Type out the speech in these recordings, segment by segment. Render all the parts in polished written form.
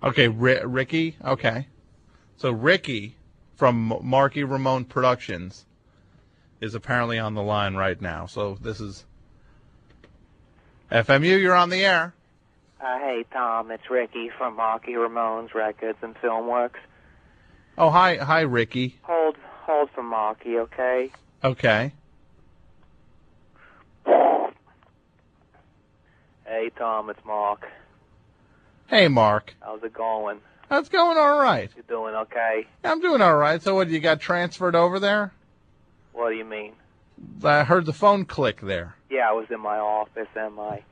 Okay, Ricky. Okay. So Ricky from Marky Ramone Productions is apparently on the line right now. So this is FMU. You're on the air. Hey, Tom. It's Ricky from Marky Ramone's Records and Filmworks. Oh, hi, Ricky. Hold for Marky, okay? Okay. Hey, Tom. It's Mark. Hey, Mark. How's it going? That's going all right. You doing okay? I'm doing all right. So what, you got transferred over there? What do you mean? I heard the phone click there. Yeah, I was in my office, and my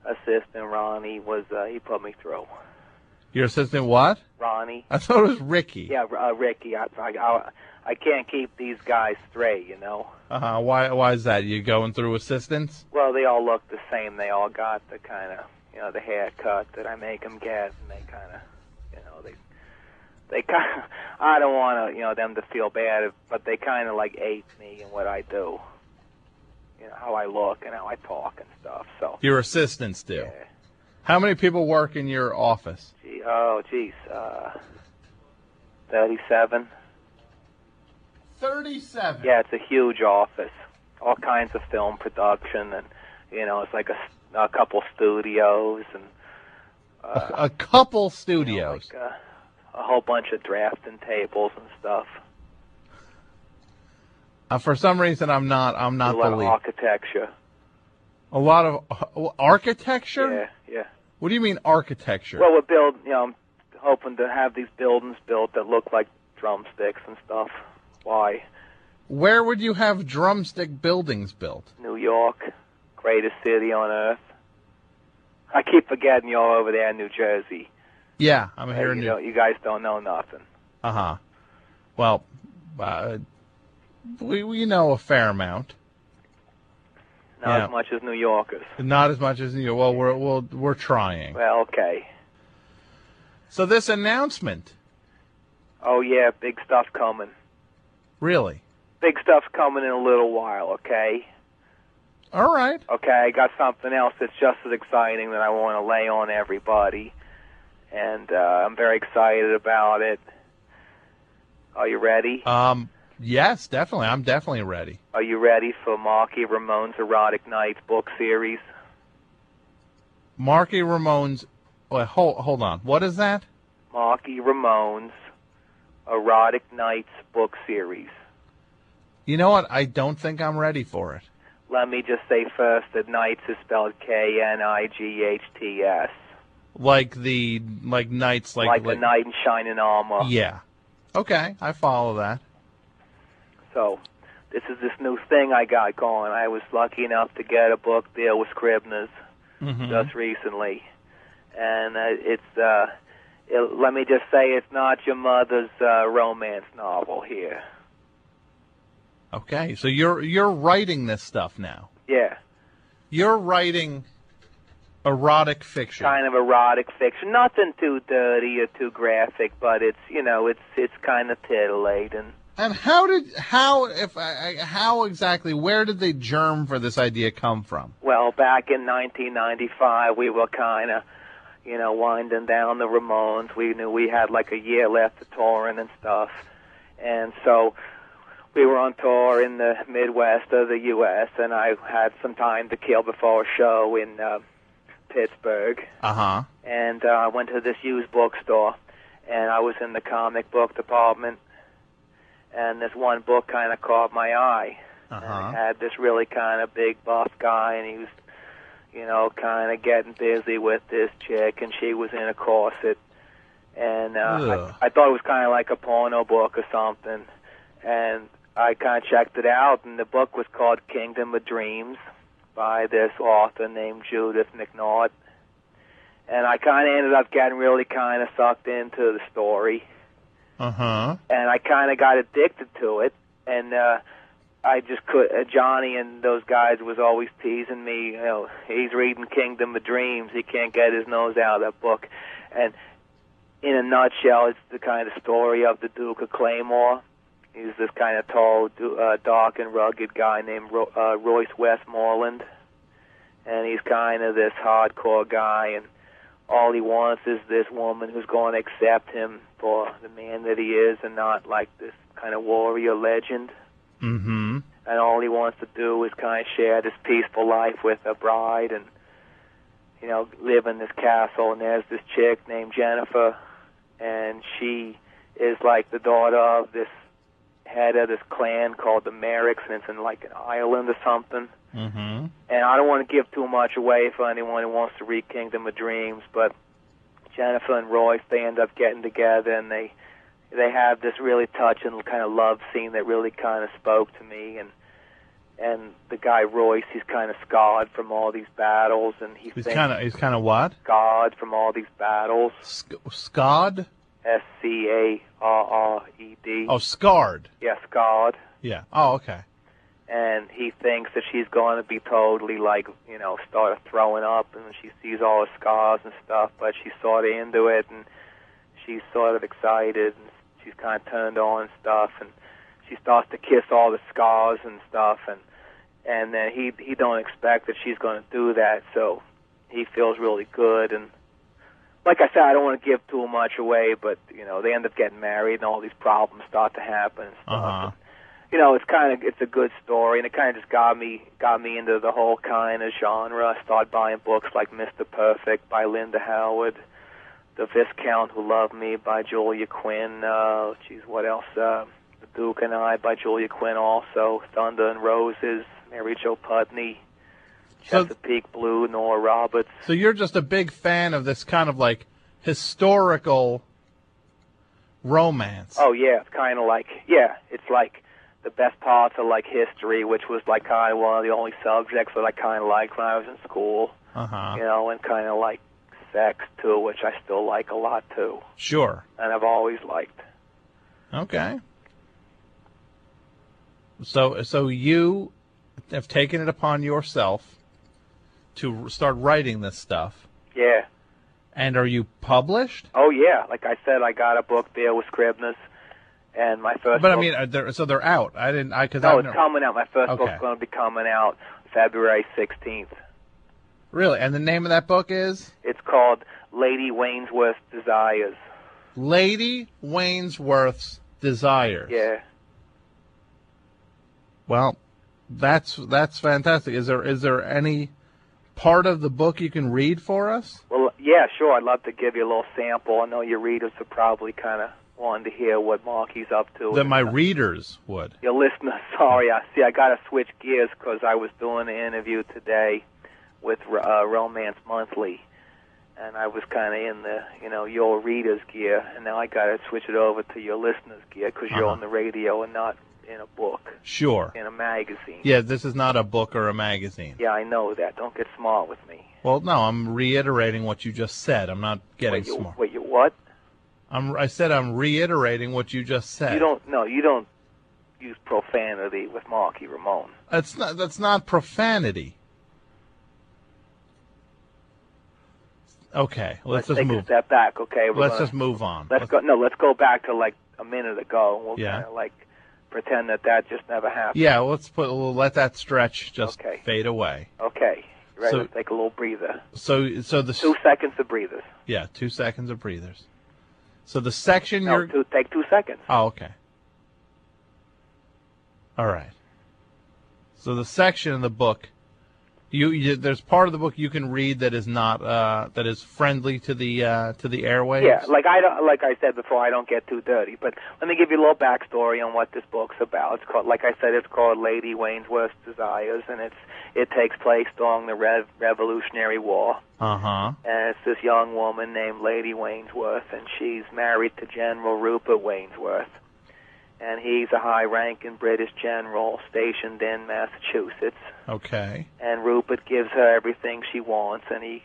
assistant, Ronnie, he put me through. Your assistant what? Ronnie. I thought it was Ricky. Yeah, Ricky. I can't keep these guys straight, you know. Uh-huh. Why is that? You going through assistants? Well, they all look the same. They all got the kind of, the haircut that I make them get, and they kind of, they kind of, I don't want to, them to feel bad, but they kind of like ape me and what I do. How I look and how I talk and stuff. So your assistants do? Yeah. How many people work in your office? 37. 37? Yeah, it's a huge office. All kinds of film production, and, it's like a couple studios. And a couple studios? Like a whole bunch of drafting tables and stuff. For some reason, I'm not a lot of architecture. A lot of architecture? Yeah. What do you mean architecture? Well, I'm hoping to have these buildings built that look like drumsticks and stuff. Why? Where would you have drumstick buildings built? New York, greatest city on earth. I keep forgetting you're over there in New Jersey. Yeah, I'm here in You guys don't know nothing. Uh-huh. Well, we know a fair amount. Not as much as New Yorkers. Not as much as New York. Well, we're trying. Well, okay. So this announcement. Oh, yeah, big stuff coming. Really? Big stuff's coming in a little while, okay? All right. Okay, I got something else that's just as exciting that I want to lay on everybody. And I'm very excited about it. Are you ready? Yes, definitely. I'm definitely ready. Are you ready for Marky Ramone's Erotic Nights book series? Marky Ramone's... Wait, hold on. What is that? Marky Ramone's Erotic Nights book series. You know what? I don't think I'm ready for it. Let me just say first that Nights is spelled Knights. Like knights, like the knight in shining armor. Yeah. Okay, I follow that. So, this is this new thing I got going. I was lucky enough to get a book deal with Scribner's just recently. And let me just say, it's not your mother's romance novel here. Okay, so you're writing this stuff now. Yeah. You're writing erotic fiction. Kind of erotic fiction. Nothing too dirty or too graphic, but it's kind of titillating. And how exactly, where did the germ for this idea come from? Well, back in 1995, we were kind of, winding down the Ramones. We knew we had like a year left of touring and stuff. And so we were on tour in the Midwest of the U.S., and I had some time to kill before a show in Pittsburgh. Uh-huh. And I went to this used bookstore, and I was in the comic book department, and this one book kind of caught my eye. Uh-huh. And it had this really kind of big buff guy, and he was, kind of getting busy with this chick, and she was in a corset. And I thought it was kind of like a porno book or something. And I kind of checked it out, and the book was called Kingdom of Dreams by this author named Judith McNaught. And I kind of ended up getting really kind of sucked into the story. Uh-huh. And I kind of got addicted to it. And I just Johnny and those guys was always teasing me, he's reading Kingdom of Dreams. He can't get his nose out of that book. And in a nutshell, it's the kind of story of the Duke of Claymore. He's this kind of tall, dark and rugged guy named Royce Westmoreland. And he's kind of this hardcore guy, and all he wants is this woman who's going to accept him for the man that he is and not like this kind of warrior legend. Mm-hmm. And all he wants to do is kind of share this peaceful life with a bride and, you know, live in this castle. And there's this chick named Jennifer, and she is like the daughter of this head of this clan called the Merricks, and it's in like an island or something. Mm-hmm. And I don't want to give too much away for anyone who wants to read Kingdom of Dreams, but Jennifer and Royce, they end up getting together, and they have this really touching kind of love scene that really kind of spoke to me. And the guy Royce, he's kind of scarred from all these battles, and he's kind of what? Scarred from all these battles. Scarred? S-C-A-R-R-E-D. Oh, scarred. Yeah, scarred. Yeah. Oh, okay. And he thinks that she's going to be totally, like, you know, start throwing up, and she sees all the scars and stuff, but she's sort of into it, and she's sort of excited, and she's kind of turned on and stuff, and she starts to kiss all the scars and stuff, and then he don't expect that she's going to do that, so he feels really good. And like I said, I don't want to give too much away, but, you know, they end up getting married, and all these problems start to happen and stuff. Uh-huh. You know, it's a good story, and it kind of just got me into the whole kind of genre. I started buying books like Mr. Perfect by Linda Howard, The Viscount Who Loved Me by Julia Quinn. What else? The Duke and I by Julia Quinn also. Thunder and Roses, Mary Jo Putney. Chesapeake Blue, Nora Roberts. So you're just a big fan of this kind of like historical romance. Oh yeah, it's kind of like it's like the best parts of like history, which was like kind of one of the only subjects that I kind of liked when I was in school. Uh-huh. You know, and kind of like sex too, which I still like a lot too. Sure. And I've always liked. Okay. So you have taken it upon yourself to start writing this stuff. Yeah. And are you published? Oh yeah, like I said, I got a book deal with Scribner's, and my first. But book, I mean, they're out. Coming out. My first book's going to be coming out February 16th. Really? And the name of that book is? It's called Lady Wainsworth's Desires. Lady Wainsworth's Desires. Yeah. Well, that's fantastic. Is there any part of the book you can read for us? Well, yeah, sure. I'd love to give you a little sample. I know your readers are probably kind of wanting to hear what Marky's up to. That my readers would. Your listeners, sorry. I got to switch gears because I was doing an interview today with Romance Monthly, and I was kind of in the, your readers' gear, and now I got to switch it over to your listeners' gear because you're on the radio and not in a book. Sure. In a magazine. Yeah, this is not a book or a magazine. Yeah, I know that. Don't get smart with me. Well, no, I'm reiterating what you just said. I'm not getting smart. Wait, you what? I said I'm reiterating what you just said. You don't use profanity with Marky Ramone. That's not profanity. Okay, let's just take a step back. Okay, let's just move on. Let's go back to like a minute ago. We'll kind of like pretend that just never happened. Yeah, we'll let that stretch just fade away. Okay, you ready? Let's take a little breather. So the 2 seconds of breathers. Yeah, 2 seconds of breathers. So the section take 2 seconds. Oh, okay. All right. So the section in the book, there's part of the book you can read that is not that is friendly to the airwaves. Yeah, like I said before, I don't get too dirty. But let me give you a little backstory on what this book's about. It's called, like I said, it's called Lady Wainsworth's Desires, and it takes place during the Revolutionary War. Uh-huh. And it's this young woman named Lady Wainsworth, and she's married to General Rupert Wainsworth. And he's a high-ranking British general stationed in Massachusetts. Okay. And Rupert gives her everything she wants, and he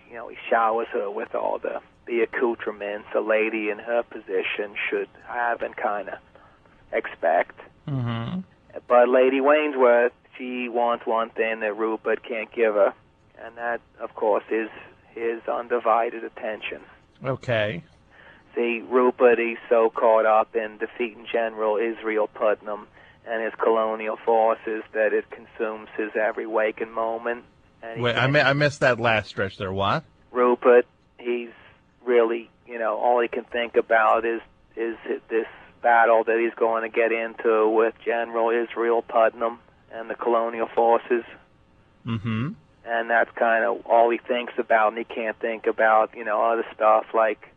showers her with all the accoutrements a lady in her position should have and kind of expect. Mm-hmm. But Lady Wainsworth, she wants one thing that Rupert can't give her, and that, of course, is his undivided attention. Okay. See, Rupert, he's so caught up in defeating General Israel Putnam and his colonial forces that it consumes his every waking moment. And wait, I missed that last stretch there. What? Rupert, he's really, you know, all he can think about is this battle that he's going to get into with General Israel Putnam and the colonial forces. Mm-hmm. And that's kind of all he thinks about, and he can't think about, you know, other stuff like,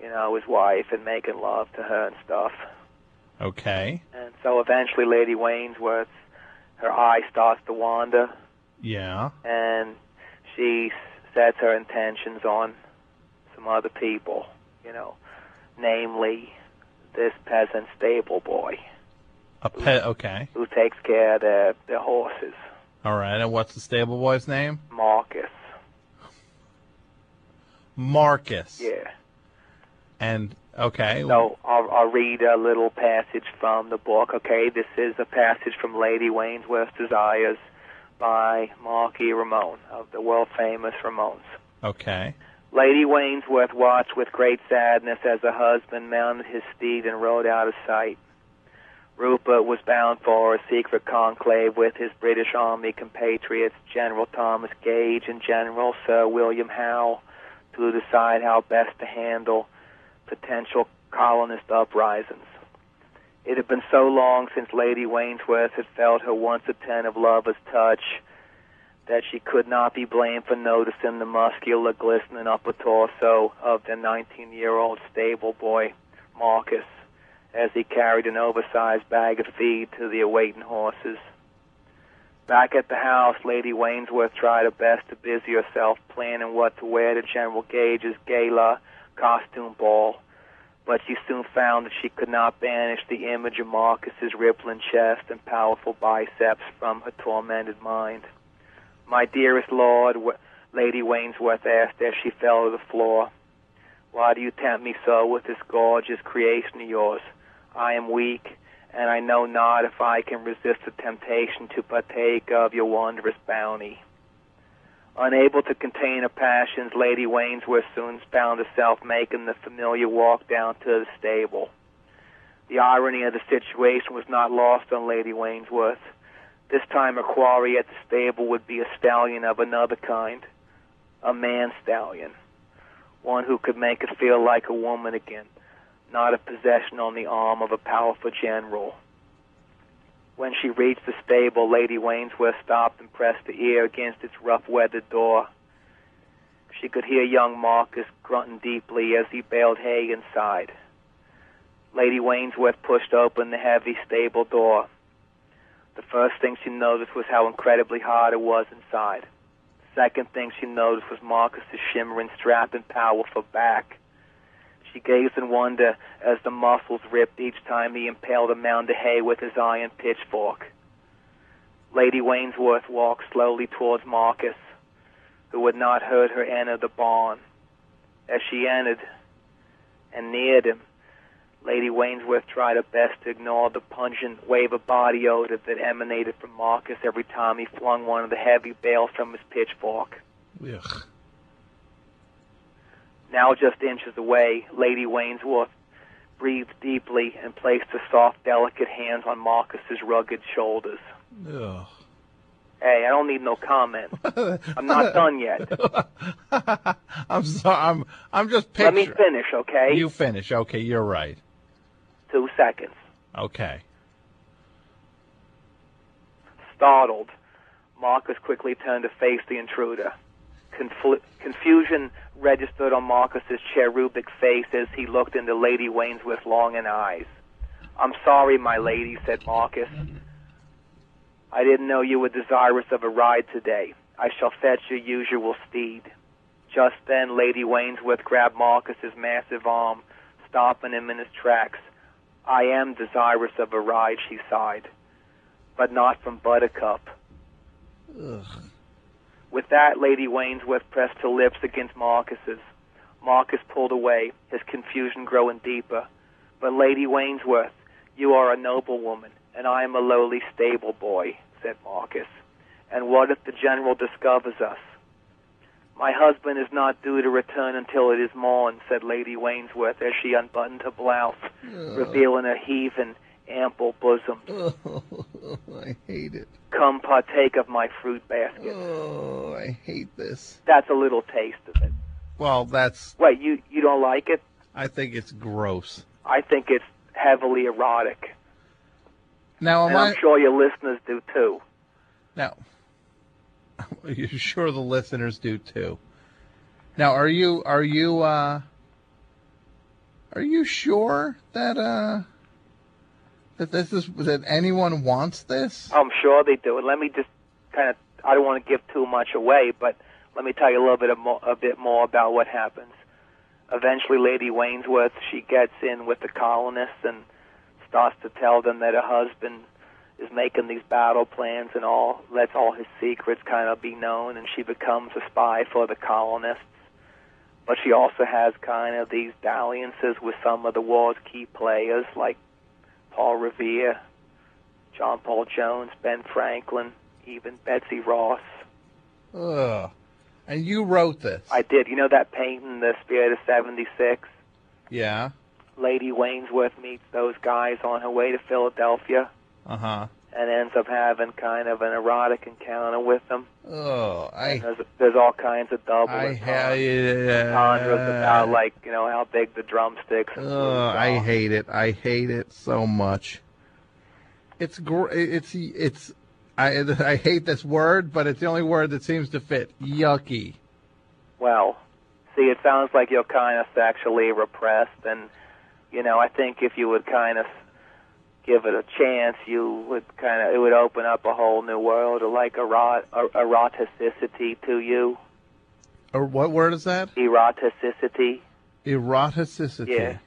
you know, his wife and making love to her and stuff. Okay. And so eventually Lady Wainsworth, her eye starts to wander. Yeah. And she sets her intentions on some other people, you know, namely this peasant stable boy. Okay. Who takes care of their horses. All right, and what's the stable boy's name? Marcus. Marcus. Yeah. And, okay. So I'll read a little passage from the book, okay? This is a passage from Lady Wainsworth's Desires by Marky Ramone of the world-famous Ramones. Okay. Lady Wainsworth watched with great sadness as her husband mounted his steed and rode out of sight. Rupert was bound for a secret conclave with his British Army compatriots, General Thomas Gage and General Sir William Howe, to decide how best to handle potential colonist uprisings. It had been so long since Lady Wainsworth had felt her once attentive lover's touch that she could not be blamed for noticing the muscular, glistening upper torso of the 19-year-old stable boy, Marcus, as he carried an oversized bag of feed to the awaiting horses. Back at the house, Lady Wainsworth tried her best to busy herself planning what to wear to General Gage's gala costume ball, but she soon found that she could not banish the image of Marcus's rippling chest and powerful biceps from her tormented mind. "My dearest lord," Lady Wainsworth asked as she fell to the floor, "why do you tempt me so with this gorgeous creation of yours? I am weak, and I know not if I can resist the temptation to partake of your wondrous bounty." Unable to contain her passions, Lady Wainsworth soon found herself making the familiar walk down to the stable. The irony of the situation was not lost on Lady Wainsworth. This time her quarry at the stable would be a stallion of another kind, a man-stallion, one who could make her feel like a woman again, not a possession on the arm of a powerful general. When she reached the stable, Lady Wainsworth stopped and pressed her ear against its rough-weathered door. She could hear young Marcus grunting deeply as he baled hay inside. Lady Wainsworth pushed open the heavy stable door. The first thing she noticed was how incredibly hot it was inside. The second thing she noticed was Marcus's shimmering strap and powerful back. She gazed in wonder as the muscles ripped each time he impaled a mound of hay with his iron pitchfork. Lady Wainsworth walked slowly towards Marcus, who had not heard her enter the barn. As she entered and neared him, Lady Wainsworth tried her best to ignore the pungent wave of body odor that emanated from Marcus every time he flung one of the heavy bales from his pitchfork. Ugh. Now just inches away, Lady Wainsworth breathed deeply and placed her soft, delicate hands on Marcus's rugged shoulders. Ugh. Hey, I don't need no comment. I'm not done yet. I'm sorry. I'm just picturing. Let me finish, okay? You finish. Okay, you're right. 2 seconds. Okay. Startled, Marcus quickly turned to face the intruder. Confusion registered on Marcus's cherubic face as he looked into Lady Wainsworth's longing eyes. "I'm sorry, my lady," said Marcus. "I didn't know you were desirous of a ride today. I shall fetch your usual steed." Just then, Lady Wainsworth grabbed Marcus's massive arm, stopping him in his tracks. "I am desirous of a ride," she sighed, "but not from Buttercup." Ugh. With that, Lady Wainsworth pressed her lips against Marcus's. Marcus pulled away, his confusion growing deeper. "But Lady Wainsworth, you are a noble woman, and I am a lowly stable boy," said Marcus. "And what if the general discovers us?" "My husband is not due to return until it is morn," said Lady Wainsworth as she unbuttoned her blouse, revealing her heaving, ample bosom. I hate it. "Come partake of my fruit basket." Oh, I hate this. That's a little taste of it. Well, that's... Wait, you don't like it? I think it's gross. I think it's heavily erotic. Now, I'm sure your listeners do too. Now, you're sure the listeners do too. Now, are you sure that that anyone wants this? I'm sure they do. And let me just I don't want to give too much away, but let me tell you a bit more about what happens. Eventually, Lady Wainsworth, she gets in with the colonists and starts to tell them that her husband is making these battle plans and lets all his secrets kind of be known, and she becomes a spy for the colonists. But she also has kind of these dalliances with some of the war's key players, like Paul Revere, John Paul Jones, Ben Franklin, even Betsy Ross. Ugh. And you wrote this? I did. You know that painting, The Spirit of 76? Yeah. Lady Wainsworth meets those guys on her way to Philadelphia. Uh-huh. And ends up having kind of an erotic encounter with them. Oh, there's all kinds of double entendres about, like, you know, how big the drumsticks. I hate it. I hate it so much. I hate this word, but it's the only word that seems to fit. Yucky. Well, see, it sounds like you're kind of sexually repressed, and, you know, I think if you would kind of give it a chance, it would open up a whole new world of, like, eroticity to you. Or what word is that? Eroticity. Eroticity. Yeah.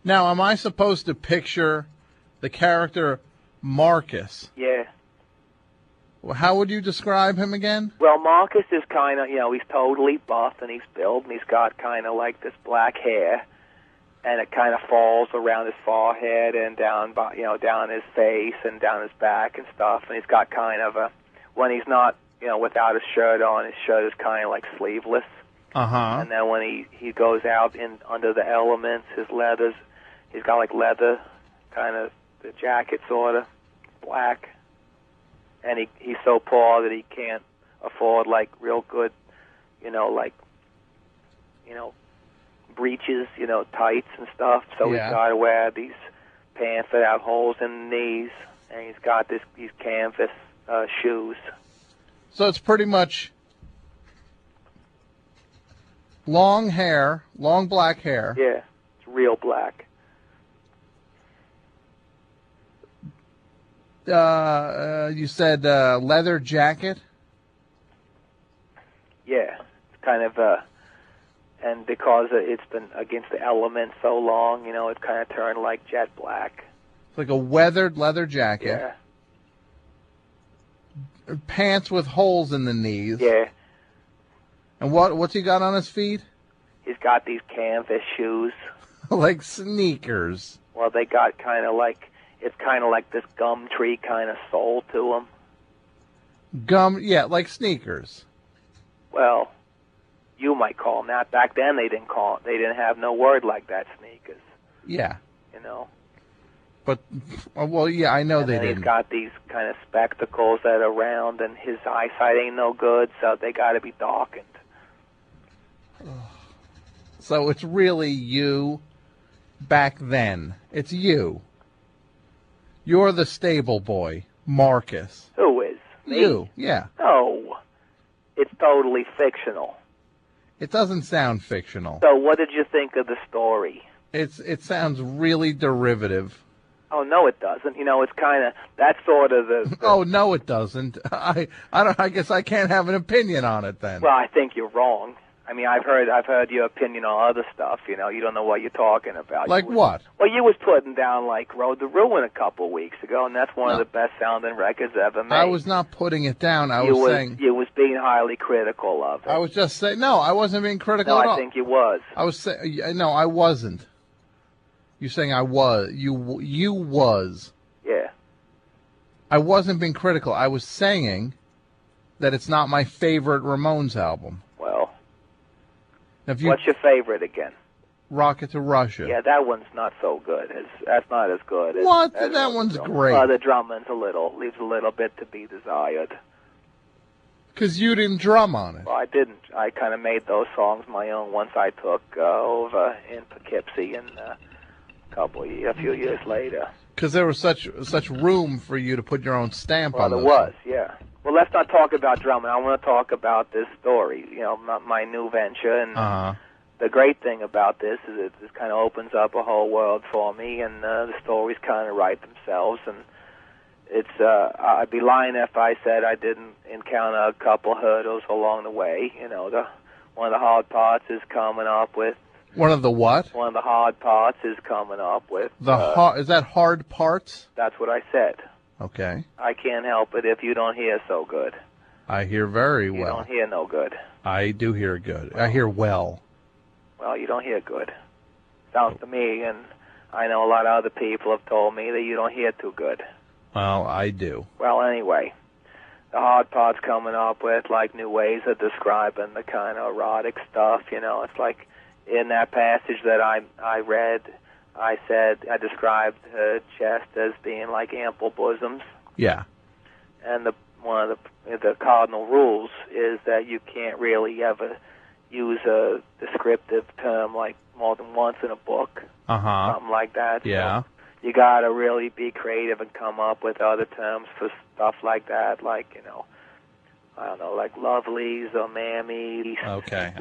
Now, am I supposed to picture the character Marcus? Yeah. How would you describe him again? Well, Marcus is kind of, you know, he's totally buff and he's built and he's got kind of like this black hair, and it kind of falls around his forehead and down his face and down his back and stuff. And he's got kind of when he's not, you know, without his shirt on, his shirt is kind of like sleeveless. Uh-huh. And then when he goes out under the elements, he's got like leather, kind of the jacket sort of black. And he's so poor that he can't afford, like, real good, breeches, tights and stuff. So he's got to wear these pants that have holes in the knees, and he's got these canvas shoes. So it's pretty much long hair, long black hair. Yeah, it's real black. You said leather jacket? Yeah, it's kind of, and because it's been against the elements so long, it's kind of turned like jet black. It's like a weathered leather jacket. Yeah. Pants with holes in the knees. Yeah. And what's he got on his feet? He's got these canvas shoes. Like sneakers. Well, they got kind of like, it's kind of like this gum tree kind of sole to them. Gum, yeah, like sneakers. Well, you might call them that. Back then, they didn't have no word like that, sneakers. Yeah. But, well, yeah, I know they didn't. He's got these kind of spectacles that are round, and his eyesight ain't no good, so they got to be darkened. So it's really you back then. It's you. You're the stable boy, Marcus. Who is? Me? You, yeah. No. It's totally fictional. It doesn't sound fictional. So what did you think of the story? It sounds really derivative. Oh, no, it doesn't. It's kind of, that's sort of the... Oh, no, it doesn't. I guess I can't have an opinion on it then. Well, I think you're wrong. I mean, I've heard your opinion on other stuff, you don't know what you're talking about. Like what? Well, you was putting down, like, Road to Ruin a couple weeks ago, and that's one of the best-sounding records ever made. I was not putting it down. I was saying... You was being highly critical of it. I was just saying... No, I wasn't being critical at all. No, I think you was. I was saying... No, I wasn't. You're saying I was. You was. Yeah. I wasn't being critical. I was saying that it's not my favorite Ramones album. Well, what's your favorite again? Rocket to Russia. Yeah, that one's not so good. That's not as good. What? That one's great. The drumming's leaves a little bit to be desired. Because you didn't drum on it. Well, I didn't. I kind of made those songs my own once I took over in Poughkeepsie and a few years later. Because there was such room for you to put your own stamp on Well, those. there was, yeah. Well, let's not talk about drumming. I want to talk about this story, my new venture. And the great thing about this is it just kind of opens up a whole world for me, and the stories kind of write themselves. And it's I'd be lying if I said I didn't encounter a couple hurdles along the way. One of the hard parts is coming up with. One of the what? One of the hard parts is coming up with. Is that hard parts? That's what I said. Okay. I can't help it if you don't hear so good. I hear very well. You don't hear no good. I do hear good. I hear well. Well, you don't hear good. Sounds to me, and I know a lot of other people have told me that you don't hear too good. Well, I do. Well, anyway, the hard part's coming up with, like, new ways of describing the kind of erotic stuff, It's like in that passage that I read, I described her chest as being like ample bosoms. Yeah. And one of the cardinal rules is that you can't really ever use a descriptive term like more than once in a book. Something like that. Yeah. So you got to really be creative and come up with other terms for stuff like that, like, I don't know, like lovelies or mammies. Okay.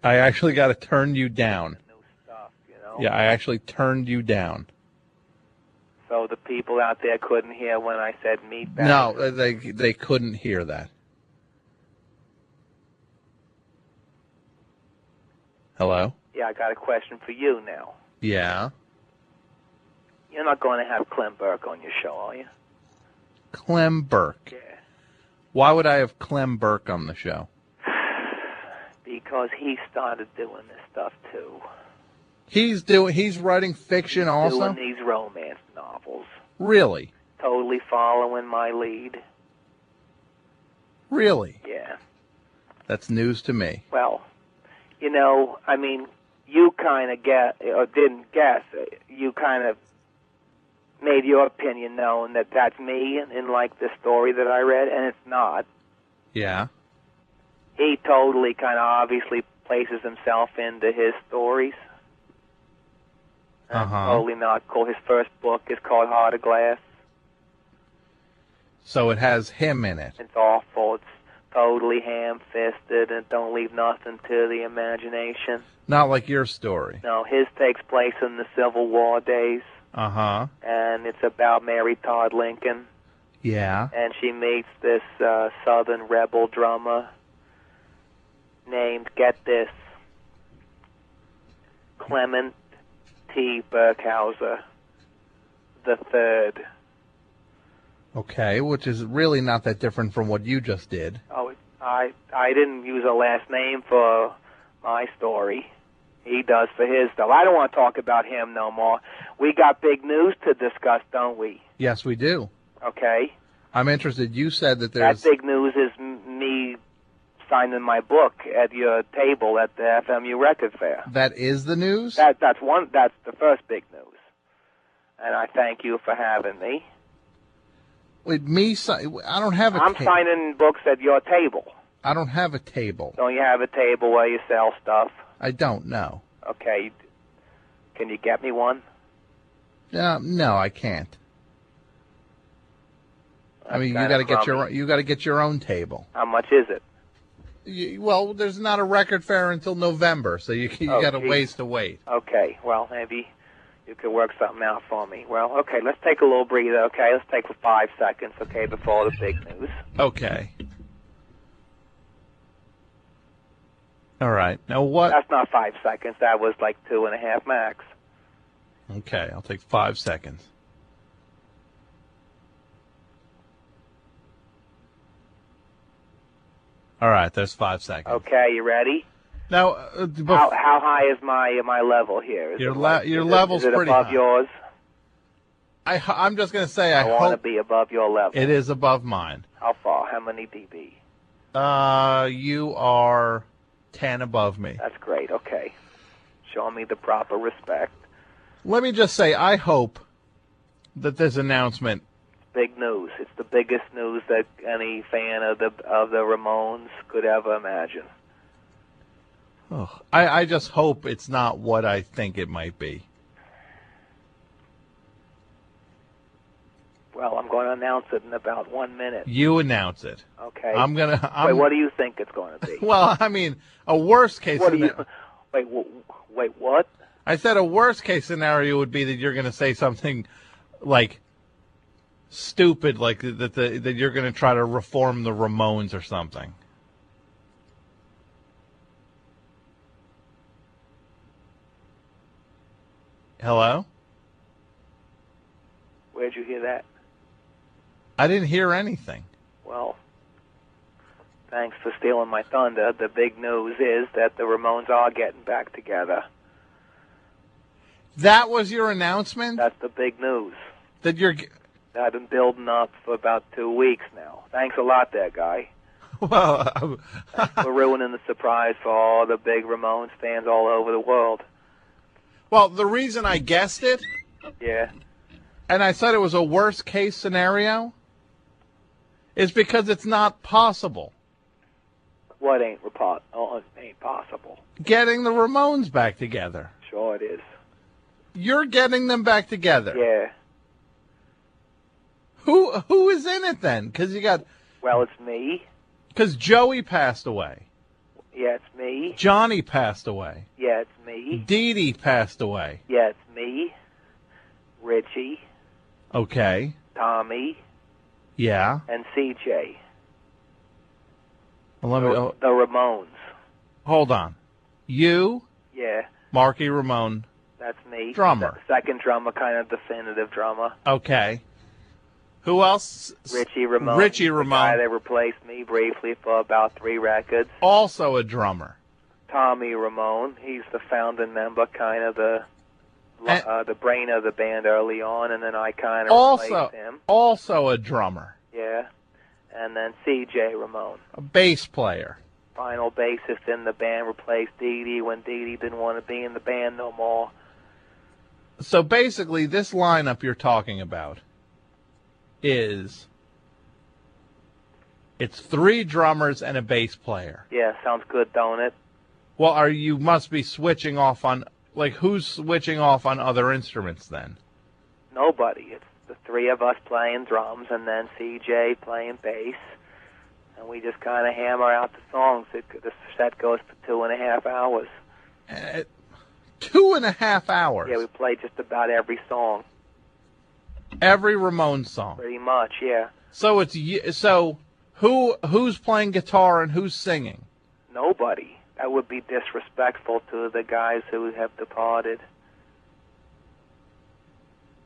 I actually got to turn you down. New stuff, Yeah, I actually turned you down. So the people out there couldn't hear when I said meat bag. No, they couldn't hear that. Hello? Yeah, I got a question for you now. Yeah? You're not going to have Clem Burke on your show, are you? Clem Burke? Yeah. Why would I have Clem Burke on the show? Because he started doing this stuff, too. He's writing fiction also? Doing these romance novels. Really? Totally following my lead. Really? Yeah. That's news to me. Well, you kind of didn't guess. You kind of made your opinion known that that's me in like the story that I read, and it's not. Yeah. He totally kind of obviously places himself into his stories. Totally not cool. His first book is called Heart of Glass. So it has him in it. It's awful. It's totally ham-fisted and don't leave nothing to the imagination. Not like your story. No, his takes place in the Civil War days. And it's about Mary Todd Lincoln. Yeah. And she meets this Southern rebel drummer named, get this, Clement T. Burkhauser the Third. Okay, which is really not that different from what you just did. Oh, I didn't use a last name for my story. He does for his stuff. I don't want to talk about him no more. We got big news to discuss, don't we? Yes, we do. Okay. I'm interested. You said that there's... That big news is me signing my book at your table at the FMU Record Fair. That is the news? That's the first big news. And I thank you for having me. Wait, I don't have a I'm signing books at your table. I don't have a table. Don't you have a table where you sell stuff? I don't know. Okay. Can you get me one? No, I can't. I mean, you got to get your own table. How much is it? Well, there's not a record fair until November, so you got a ways to wait. Okay. Well, maybe you could work something out for me. Well, okay, let's take a little breather, okay? Let's take for 5 seconds, okay, before the big news. Okay. All right. Now what? That's not 5 seconds. That was like 2.5 max. Okay, I'll take 5 seconds. All right, there's 5 seconds. Okay, you ready? Now, how high is my level here? Your level's pretty high. Is it above yours? I'm just going to say I want to be above your level. It is above mine. How far? How many dB? You are 10 above me. That's great. Okay. Show me the proper respect. Let me just say, I hope that this announcement big news. It's the biggest news that any fan of the Ramones could ever imagine. Oh, I just hope it's not what I think it might be. Well, I'm going to announce it in about 1 minute. You announce it. Okay. Wait, what do you think it's going to be? Well, I mean, a worst case scenario. Wait, what? I said a worst case scenario would be that you're going to say something like stupid, like that you're going to try to reform the Ramones or something. Hello? Where'd you hear that? I didn't hear anything. Well, thanks for stealing my thunder. The big news is that the Ramones are getting back together. That was your announcement? That's the big news. That you're... I've been building up for about 2 weeks now. Thanks a lot there, guy. Well... Thanks for ruining the surprise for all the big Ramones fans all over the world. Well, the reason I guessed it... Yeah. And I said it was a worst case scenario is because it's not possible. What ain't possible? Getting the Ramones back together. Sure it is. You're getting them back together. Yeah. Who is in it then? Because you got... Well, it's me. Because Joey passed away. Yeah, it's me. Johnny passed away. Yeah, it's me. Dee Dee passed away. Yeah, it's me. Richie. Okay. Tommy. Yeah. And CJ. Well, the Ramones. Hold on. You. Yeah. Marky Ramone. That's me. Drummer. Second drummer, kind of definitive drummer. Okay. Who else? Richie Ramone. Richie Ramone. The guy that replaced me briefly for about 3 records. Also a drummer. Tommy Ramone. He's the founding member, kind of the brain of the band early on, and then I kind of replaced him. Also a drummer. Yeah. And then CJ Ramone. A bass player. Final bassist in the band, replaced Dee Dee when Dee Dee didn't want to be in the band no more. So basically, this lineup you're talking about it's 3 drummers and a bass player. Yeah, sounds good, don't it? Well, you must be switching off on, like, who's switching off on other instruments then? Nobody. It's the 3 of us playing drums and then CJ playing bass. And we just kind of hammer out the songs. The set goes for 2.5 hours. 2.5 hours? Yeah, we play just about every song. Every Ramones song? Pretty much, yeah. So who's playing guitar and who's singing? Nobody. That would be disrespectful to the guys who have departed.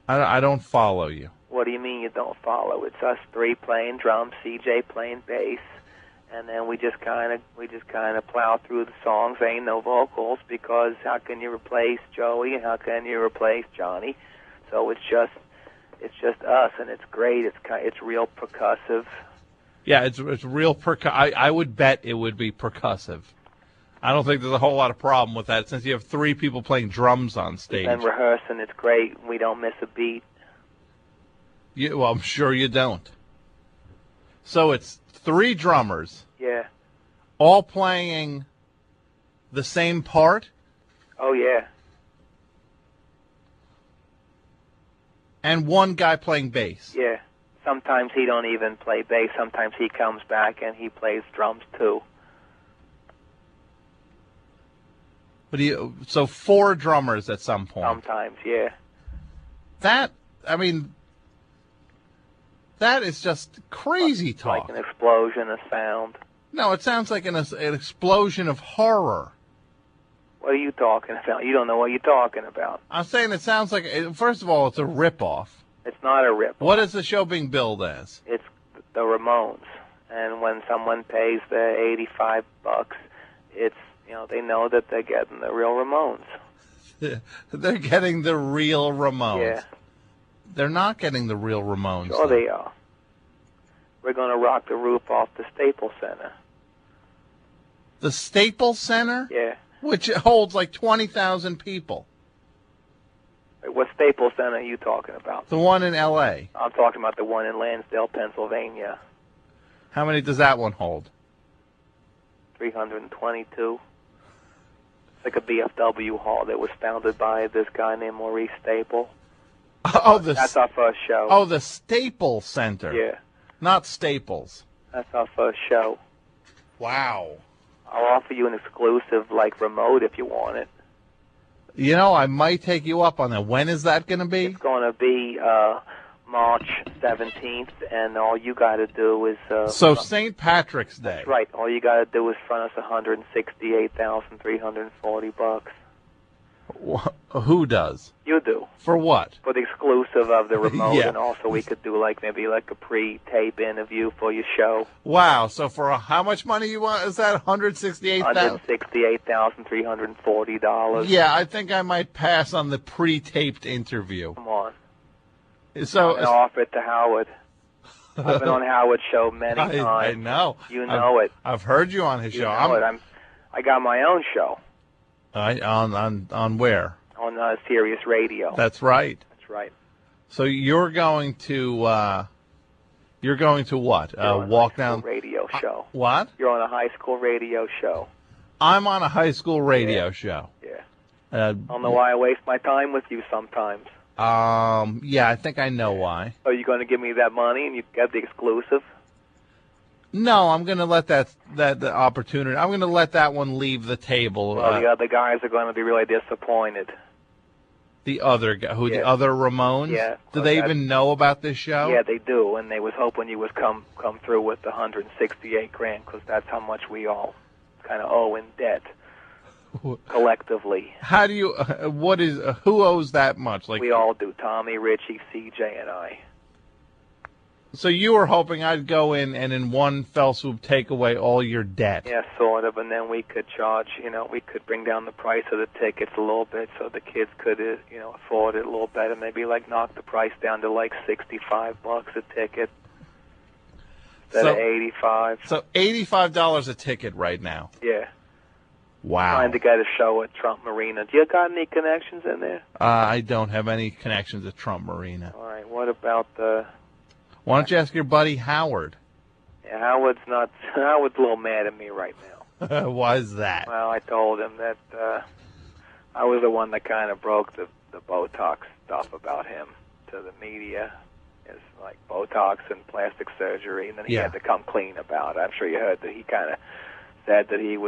I don't follow you. What do you mean you don't follow? It's us 3 playing drums, CJ playing bass, and then we just kind of plow through the songs. There ain't no vocals because how can you replace Joey and how can you replace Johnny? So it's just us, and it's great. It's real percussive. Yeah, it's real percussive. I would bet it would be percussive. I don't think there's a whole lot of problem with that since you have 3 people playing drums on stage. And rehearsing, it's great. We don't miss a beat. Well, I'm sure you don't. So it's 3 drummers. Yeah. All playing the same part? Oh, yeah. And 1 guy playing bass? Yeah. Sometimes he don't even play bass. Sometimes he comes back and he plays drums, too. So 4 drummers at some point? Sometimes, yeah. That is just crazy talk. Like an explosion of sound. No, it sounds like an explosion of horror. What are you talking about? You don't know what you're talking about. I'm saying it sounds like, first of all, it's a ripoff. It's not a rip-off. What is the show being billed as? It's the Ramones. And when someone pays the $85, it's, they know that they're getting the real Ramones. They're getting the real Ramones. Yeah. They're not getting the real Ramones. Sure they are. We're going to rock the roof off the Staples Center. The Staples Center? Yeah. Which holds like 20,000 people. What Staples Center are you talking about? The one in L.A. I'm talking about the one in Lansdale, Pennsylvania. How many does that one hold? 322. It's like a BFW hall that was founded by this guy named Maurice Staple. That's our first show. Oh, the Staples Center. Yeah. Not Staples. That's our first show. Wow. I'll offer you an exclusive, like, remote if you want it. You know, I might take you up on that. When is that going to be? It's going to be March 17th, and all you got to do is... so St. Patrick's Day. That's right. All you got to do is front us $168,340. Who does? You do. For what? For the exclusive of the remote, Yeah. and also we could do maybe a pre-tape interview for your show. Wow. So for how much money you want? Is that $168,000? $168,340. Yeah, I think I might pass on the pre-taped interview. Come on. So I'm going to offer it to Howard. I've been on Howard's show many times. I know. You know it. I've heard you on his show. You know it. I got my own show. On where? On Sirius Radio. That's right. That's right. So you're going to what? Walk down radio show. What? You're on a high school radio show. I'm on a high school radio show. Yeah. I don't know why I waste my time with you sometimes. Yeah, I think I know why. Are you going to give me that money and you get the exclusive? No, I'm going to let the opportunity. I'm going to let that one leave the table. Well, the other guys are going to be really disappointed. The other guy, the other Ramones? Yeah. Do they even know about this show? Yeah, they do, and they was hoping you would come through with the $168,000 because that's how much we all kind of owe in debt collectively. How do you? Who owes that much? We all do. Tommy, Richie, CJ, and I. So you were hoping I'd go in and in one fell swoop take away all your debt? Yeah, sort of, and then we could charge, we could bring down the price of the tickets a little bit so the kids could, afford it a little better. Maybe knock the price down to $65 a ticket instead of $85. So $85 a ticket right now? Yeah. Wow. Trying to get a show at Trump Marina. Do you got any connections in there? I don't have any connections at Trump Marina. All right, what about the... Why don't you ask your buddy Howard? Yeah, Howard's a little mad at me right now. Why is that? Well, I told him that I was the one that kind of broke the Botox stuff about him to the media. It's like Botox and plastic surgery, and then he had to come clean about it. I'm sure you heard that he kind of said that he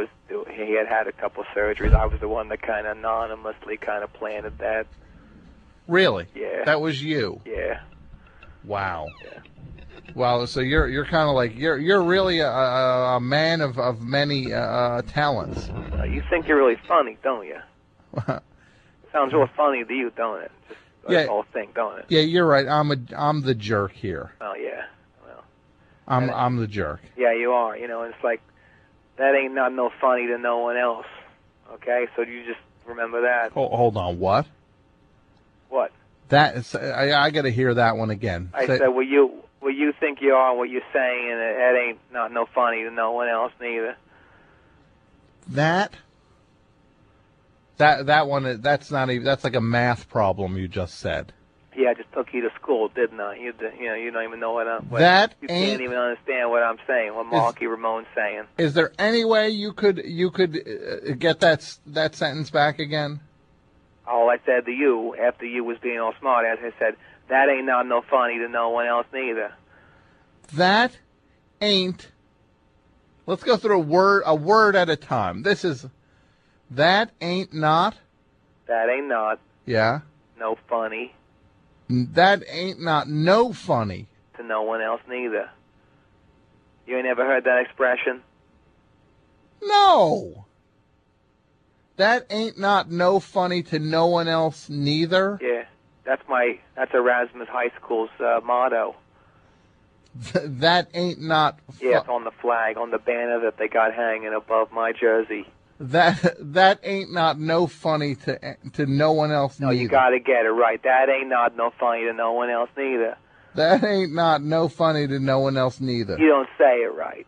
had a couple surgeries. I was the one that kind of anonymously kind of planted that. Really? Yeah. That was you? Yeah. Wow. Yeah. Well, so you're kind of like you're really a man of many talents. You think you're really funny, don't you? Sounds real funny to you, don't it? Just the whole thing, don't it? Yeah, you're right. I'm the jerk here. Oh yeah. Well. I'm the jerk. Yeah, you are. And it's like that ain't not no funny to no one else. Okay, so you just remember that. Hold on. What? What? That is, I got to hear that one again. I said, well, you think you are and what you're saying, and it ain't not no funny to no one else neither. That one, that's not even. That's like a math problem you just said. Yeah, I just took you to school, didn't I? You don't even know what you can't even understand what I'm saying. What Marky Ramone's saying. Is there any way you could get that sentence back again? All I said to you after you was being all smart ass, I said that ain't not no funny to no one else neither. That ain't. Let's go through a word at a time. That ain't not. That ain't not. Yeah. No funny. That ain't not no funny. To no one else neither. You ain't ever heard that expression? No. That ain't not no funny to no one else neither. Yeah. That's Erasmus High School's motto. That ain't not. Yeah, it's on the flag, on the banner that they got hanging above my jersey. That ain't not no funny to no one else neither. No, you got to get it right. That ain't not no funny to no one else neither. That ain't not no funny to no one else neither. You don't say it right.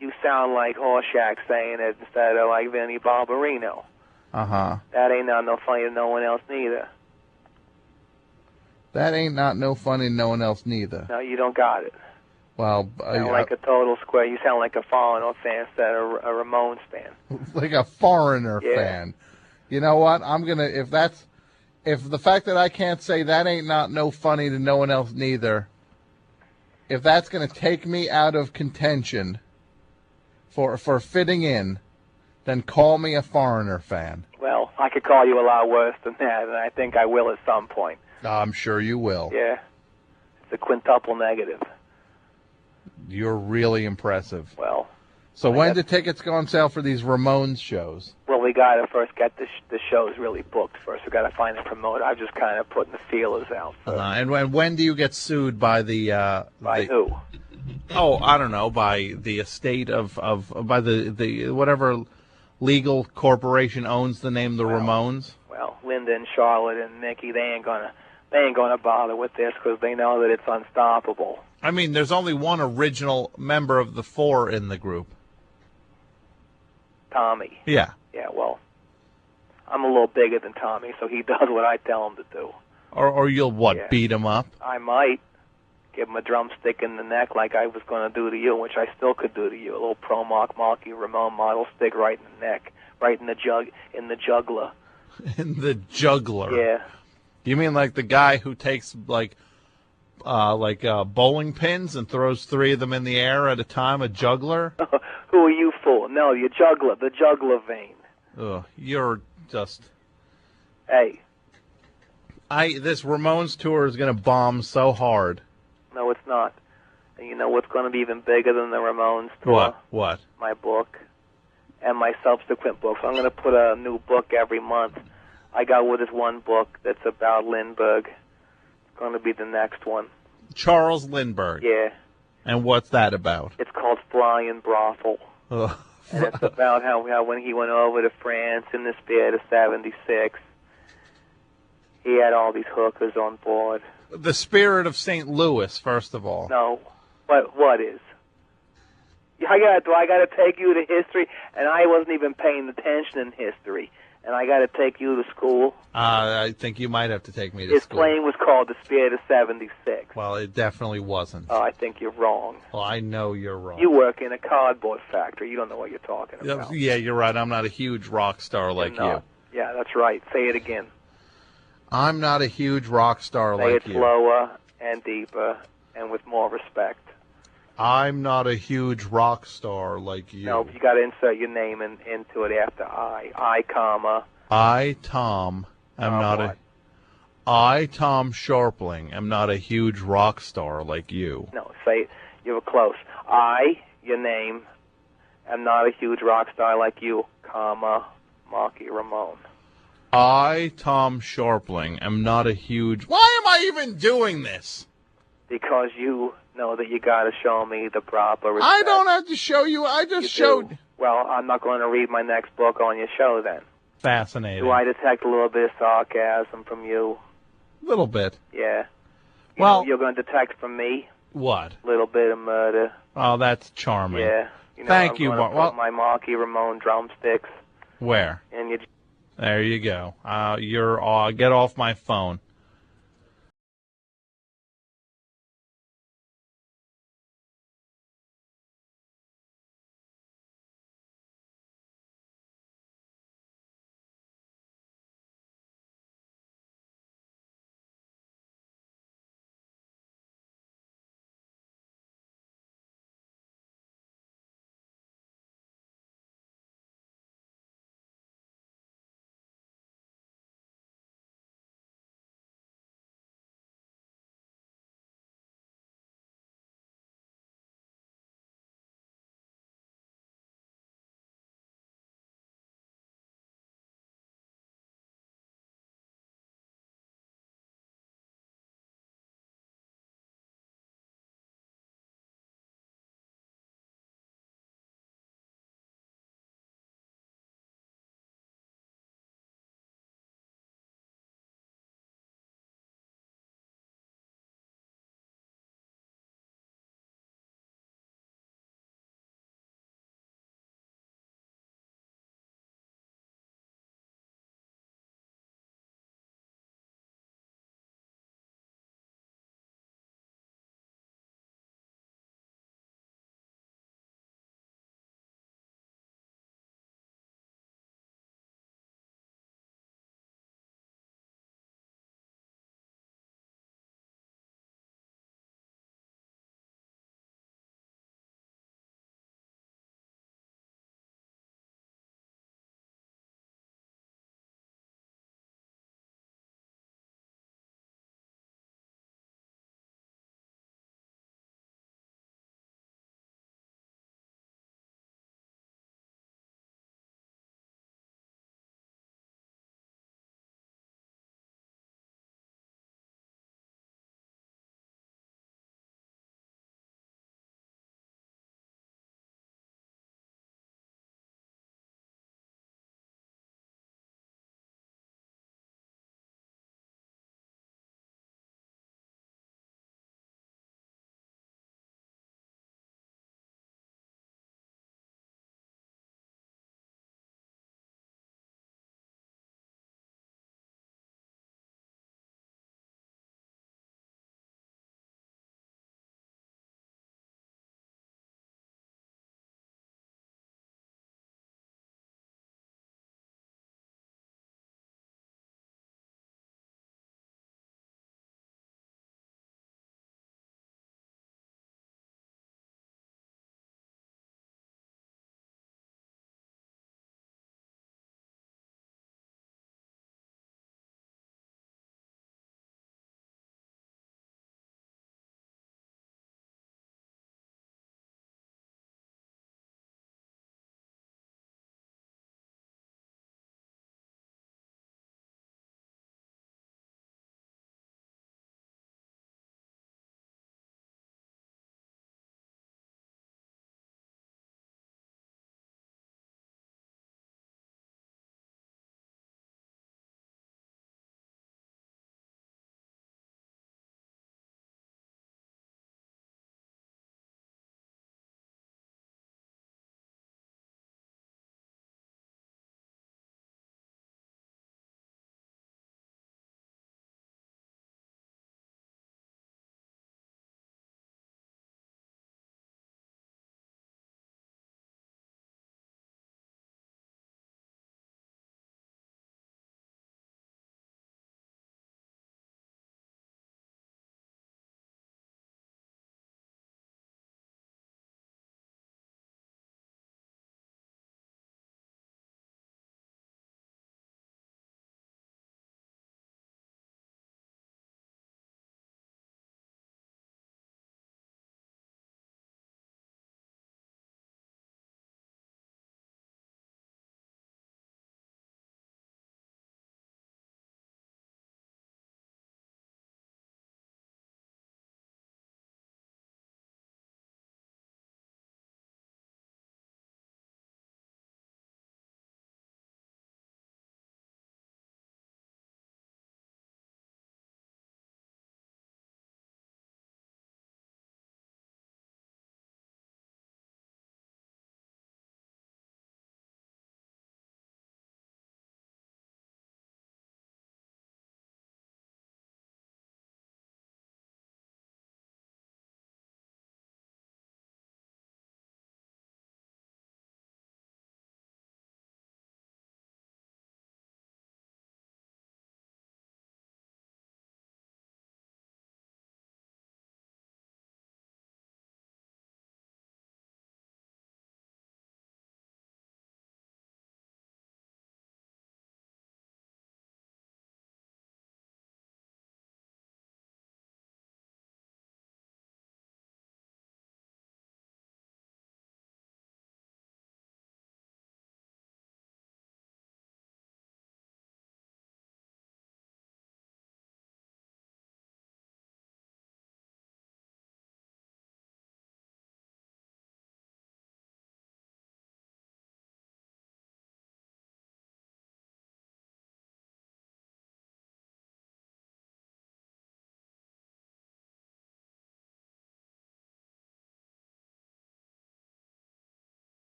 You sound like Horshack saying it instead of like Vinnie Barbarino. Uh-huh. That ain't not no funny to no one else neither. That ain't not no funny, no one else neither. No, you don't got it. Well, You sound like a total square. You sound like a foreigner fan instead of a Ramones fan. Like a foreigner fan. You know what? I'm gonna if the fact that I can't say that ain't not no funny to no one else neither, if that's gonna take me out of contention for fitting in, then call me a foreigner fan. Well, I could call you a lot worse than that, and I think I will at some point. I'm sure you will. Yeah. It's a quintuple negative. You're really impressive. Well. So when do tickets go on sale for these Ramones shows? Well, we got to first get the shows really booked first. We got to find a promoter. I'm just kind of putting the feelers out. And when do you get sued by the... by who? Oh, I don't know, by the estate by the whatever legal corporation owns the name the Ramones. Well, Linda and Charlotte and Mickey, they ain't gonna bother with this because they know that it's unstoppable. I mean, there's only one original member of the four in the group. Tommy. Yeah. Yeah. Well, I'm a little bigger than Tommy, so he does what I tell him to do. Or you'll beat him up? I might. Give him a drumstick in the neck like I was going to do to you, which I still could do to you. A little Marky Ramone model stick right in the neck, right in the jugular. In the jugular? Yeah. You mean like the guy who takes like bowling pins and throws 3 of them in the air at a time, a juggler? Who are you for? No, the jugular vein. Ugh, you're just... Hey. This Ramones tour is going to bomb so hard. No, it's not. And you know what's going to be even bigger than the Ramones tour? What? My book and my subsequent books. I'm going to put a new book every month. I got with this one book that's about Lindbergh. It's going to be the next one. Charles Lindbergh? Yeah. And what's that about? It's called Flying Brothel. Ugh. And it's about how when he went over to France in the Spirit of 76, he had all these hookers on board. The Spirit of St. Louis, first of all. No. What is? Do I got to take you to history? And I wasn't even paying attention in history. And I got to take you to school? I think you might have to take me to His school. plane was called the Spirit of 76. Well, it definitely wasn't. Oh, I think you're wrong. Well, I know you're wrong. You work in a cardboard factory. You don't know what you're talking about. Yeah, you're right. I'm not a huge rock star like you. Yeah, that's right. Say it again. I'm not a huge rock star like you. Say it slower and deeper and with more respect. I'm not a huge rock star like you. No, you got to insert your name into it after I. I, Tom, am not what? I, Tom Scharpling, am not a huge rock star like you. No, say it. You were close. I, your name, am not a huge rock star like you, Marky Ramone. I, Tom Scharpling, am not a huge... Why am I even doing this? Because you know that you got to show me the proper respect. I don't have to show you. I just showed... Well, I'm not going to read my next book on your show then. Fascinating. Do I detect a little bit of sarcasm from you? A little bit. Yeah. You Well... know, you're going to detect from me? What? A little bit of murder. Oh, that's charming. Yeah. You know, Thank you, Mark. Put my Marky Ramone drumsticks. Where? And you. There you go. Get off my phone.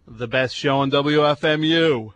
The best show on WFMU.